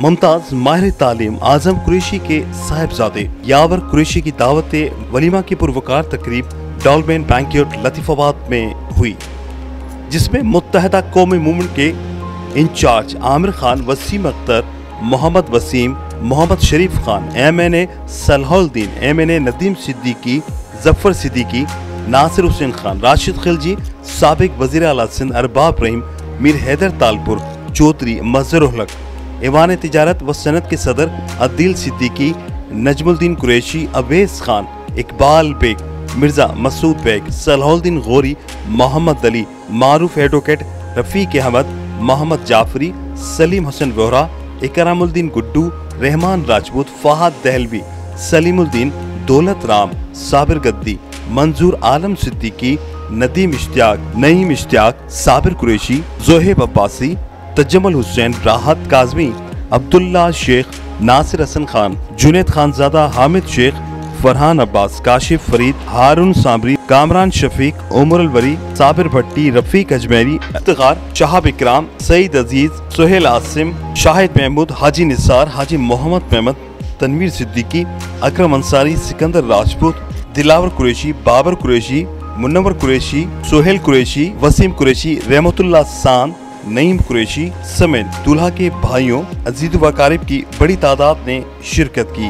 मुमताज माहिर तालीम आजम कुरैशी के साहिबजादे यावर कुरैशी की दावत वलीमा की पुरवकार तकरीब डॉल्मेन बैंक्वेट लतीफाबाद में हुई, जिसमें मुत्तहदा कौमी मूवमेंट के इंचार्ज आमिर खान, वसीम अख्तर, मोहम्मद वसीम, मोहम्मद शरीफ खान, MNA सलाहुद्दीन, MNA नदीम सिद्दीकी, जफर सिद्दीकी, नासिर हुसैन खान, राशिद खिलजी, साबिक वजीर आला सिंध अरबाब रहीम, मीर हैदर तालपुर, चौधरी मजहर उल हक, ऐवान तिजारत व सनत के सदर अदील सिद्दीकी, नजमुद्दीन कुरैशी, अवैस खान, इकबाल बेग, मिर्जा मसूद बेग, सलाहुद्दीन गौरी, मोहम्मद अली, मारूफ एडवोकेट, रफीक अहमद, मोहम्मद जाफरी, सलीम हसन वोहरा, इकरामुद्दीन गुड्डू, रहमान राजपूत, फहद दहलवी, सलीमुद्दीन, दौलत राम, साबिर गद्दी, मंजूर आलम सिद्दीकी, नदीम इश्तियाक, नईम इश्तियाक, साबिर कुरैशी, जोहेब अब्बासी, तजम्मुल हुसैन, राहत काजमी, अब्दुल्ला शेख, नासिर हसन खान, जुनैद खानजादा, हामिद शेख, फरहान अब्बास, काशिफ फरीद, हारून साबरी, कामरान शफीक, उमर अल वरी, साबिर भट्टी, रफीक अजमेरी, इफ्तिखार, शहाब इकराम, सईद अजीज, सुहेल आसिम, शाहिद महमूद, हाजी निसार, हाजी मोहम्मद मेहमद, तनवीर सिद्दीकी, अकरम अंसारी, सिकंदर राजपूत, दिलावर कुरैशी, बाबर कुरैशी, मुन्नवर कुरैशी, सुहेल कुरैशी, वसीम कुरैशी, रहमतुल्लाह सान, नईम कुरैशी समेत दूल्हा के भाइयों, अजीज व अकारिब की बड़ी तादाद ने शिरकत की।